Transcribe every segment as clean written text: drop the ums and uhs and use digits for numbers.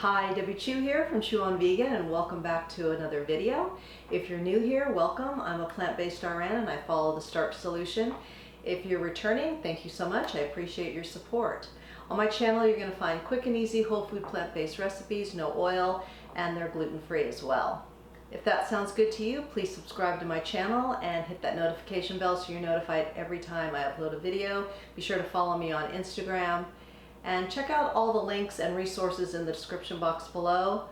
Hi, Debbie Chu here from Chew on Vegan, and welcome back to another video. If you're new here, welcome. I'm a plant-based RN and I follow the starch solution. If you're returning, thank you so much. I appreciate your support. On my channel, you're going to find quick and easy whole food plant-based recipes, no oil, and they're gluten-free as well. If that sounds good to you, please subscribe to my channel and hit that notification bell so you're notified every time I upload a video. Be sure to follow me on Instagram. And check out all the links and resources in the description box below.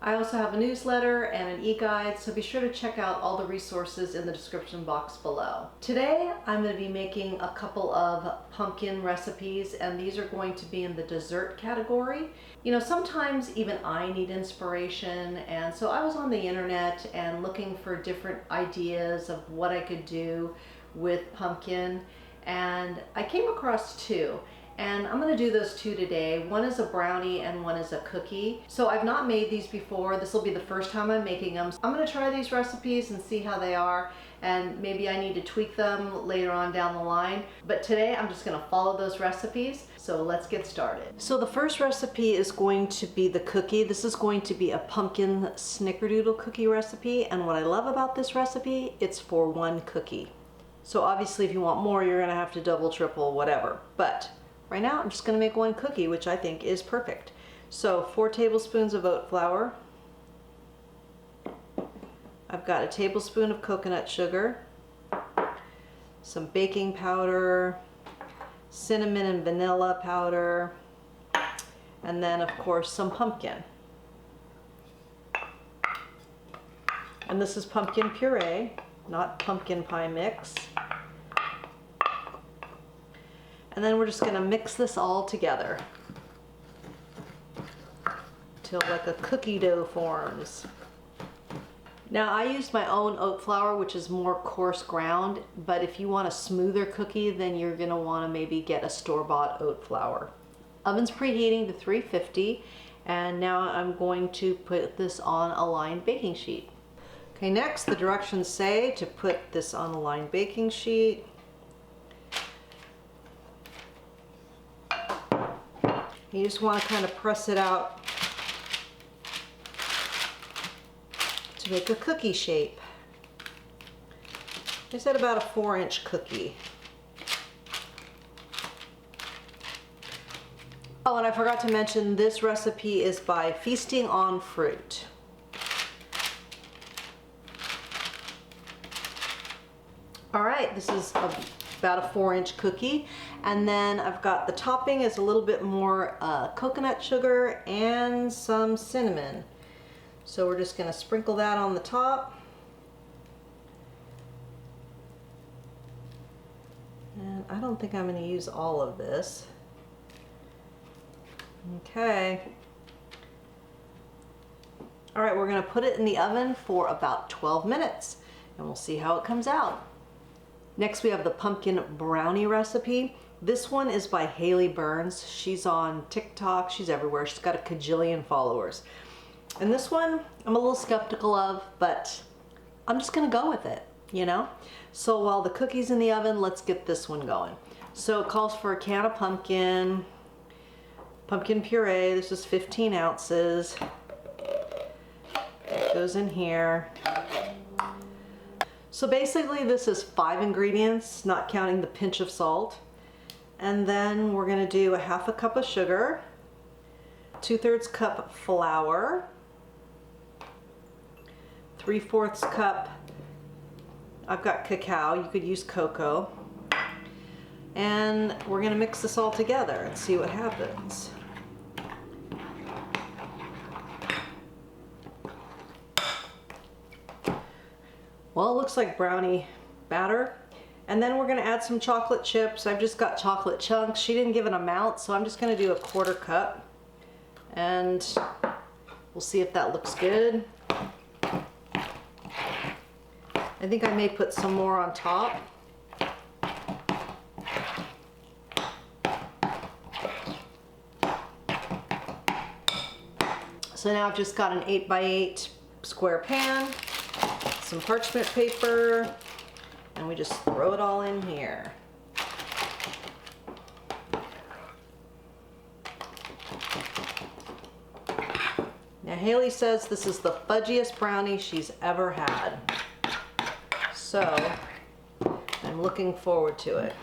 I also have a newsletter and an e-guide, so be sure to check out all the resources in the description box below. Today, I'm going to be making a couple of pumpkin recipes, and these are going to be in the dessert category. You know, sometimes even I need inspiration, and so I was on the internet and looking for different ideas of what I could do with pumpkin, and I came across two. And I'm going to do those two today. One is a brownie and one is a cookie. So I've not made these before. This will be the first time I'm making them. I'm going to try these recipes and see how they are, and maybe I need to tweak them later on down the line. But today I'm just going to follow those recipes. So let's get started. So the first recipe is going to be the cookie. This is going to be a pumpkin Snickerdoodle cookie recipe. And what I love about this recipe, it's for one cookie. So obviously if you want more, you're going to have to double, triple, whatever. But right now, I'm just going to make one cookie, which I think is perfect. So 4 tablespoons of oat flour. I've got a tablespoon of coconut sugar, some baking powder, cinnamon and vanilla powder, and then of course some pumpkin. And this is pumpkin puree, not pumpkin pie mix. And then we're just going to mix this all together till like a cookie dough forms. Now I used my own oat flour, which is more coarse ground, but if you want a smoother cookie, then you're going to want to maybe get a store-bought oat flour. Oven's preheating to 350, and now I'm going to put this on a lined baking sheet. Okay, next the directions say to put this on a lined baking sheet. You just want to kind of press it out to make a cookie shape. I said about a 4-inch cookie. Oh, and I forgot to mention this recipe is by Feasting on Fruit. All right, this is about a 4-inch cookie, and then I've got the topping is a little bit more coconut sugar and some cinnamon. So we're just going to sprinkle that on the top. And I don't think I'm going to use all of this. Okay. All right, we're going to put it in the oven for about 12 minutes, and we'll see how it comes out. Next we have the pumpkin brownie recipe. This one is by Haley Burns. She's on TikTok, she's everywhere. She's got a cajillion followers. And this one I'm a little skeptical of, but I'm just gonna go with it, you know? So while the cookie's in the oven, let's get this one going. So it calls for a can of pumpkin puree. This is 15 ounces. It goes in here. So basically this is 5 ingredients, not counting the pinch of salt. And then we're going to do a 1/2 cup of sugar, 2/3 cup flour, 3/4 cup, I've got cacao, you could use cocoa. And we're going to mix this all together and see what happens. Well, it looks like brownie batter. And then we're going to add some chocolate chips. I've just got chocolate chunks. She didn't give an amount, so I'm just going to do a 1/4 cup. And we'll see if that looks good. I think I may put some more on top. So now I've just got an 8x8 square pan, some parchment paper, and we just throw it all in here. And Haley says this is the fudgiest brownie she's ever had. So I'm looking forward to it.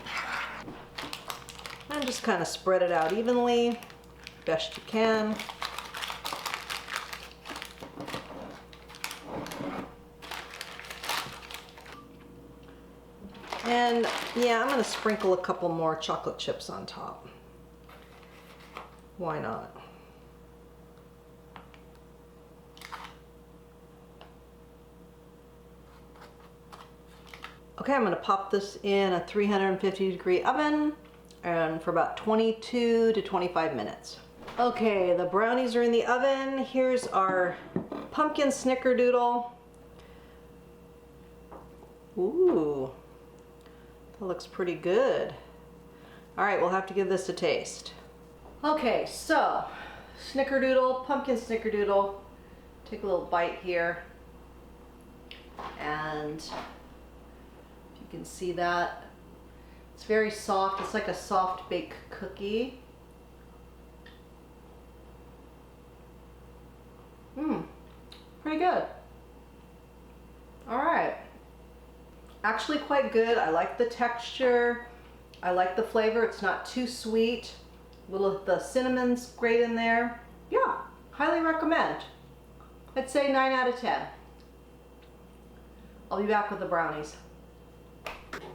And just kind of spread it out evenly, best you can. And yeah, I'm gonna sprinkle a couple more chocolate chips on top. Why not? Okay, I'm gonna pop this in a 350-degree oven and for about 22 to 25 minutes. Okay, the brownies are in the oven. Here's our pumpkin snickerdoodle. Ooh. That looks pretty good. All right, we'll have to give this a taste. Okay, so snickerdoodle, pumpkin snickerdoodle. Take a little bite here. And if you can see that, it's very soft. It's like a soft baked cookie. Pretty good. All right. Actually quite good. I like the texture. I like the flavor. It's not too sweet. The cinnamon's great in there. Yeah, highly recommend. I'd say 9 out of 10. I'll be back with the brownies.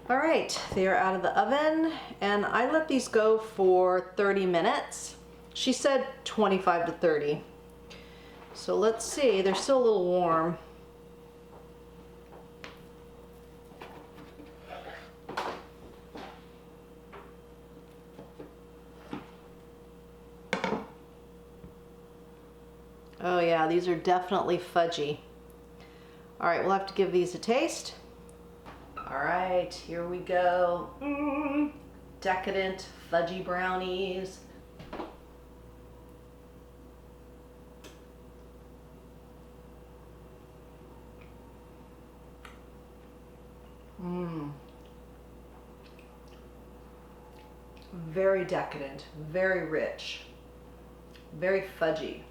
All right, they are out of the oven and I let these go for 30 minutes. She said 25 to 30. So let's see, they're still a little warm. Oh yeah, these are definitely fudgy. All right, we'll have to give these a taste. All right, here we go. Decadent fudgy brownies. Very decadent, very rich, very fudgy.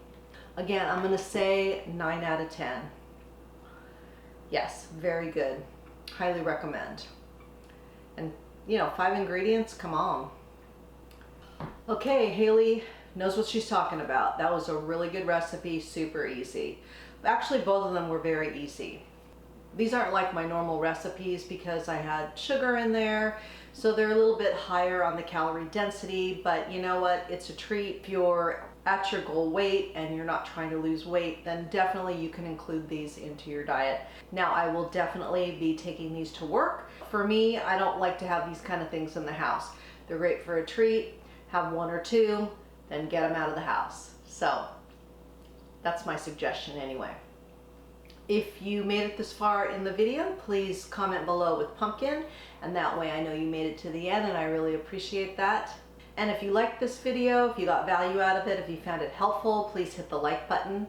Again, I'm gonna say 9 out of 10. Yes, very good. Highly recommend. And you know, 5 ingredients, come on. Okay, Haley knows what she's talking about. That was a really good recipe, super easy. Actually, both of them were very easy. These aren't like my normal recipes because I had sugar in there, so they're a little bit higher on the calorie density, but you know what? It's a treat. If you're at your goal weight and you're not trying to lose weight, then definitely you can include these into your diet. Now, I will definitely be taking these to work. For me, I don't like to have these kind of things in the house. They're great for a treat. Have 1 or 2, then get them out of the house. So that's my suggestion anyway. If you made it this far in the video, please comment below with pumpkin, and that way I know you made it to the end, and I really appreciate that. And if you liked this video, if you got value out of it, if you found it helpful, please hit the like button.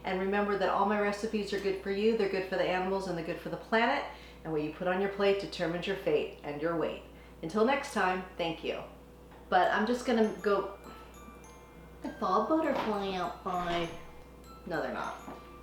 And remember that all my recipes are good for you, they're good for the animals, and they're good for the planet. And what you put on your plate determines your fate and your weight. Until next time, thank you. But I'm just gonna go, I saw a butterfly outside. No, they're not.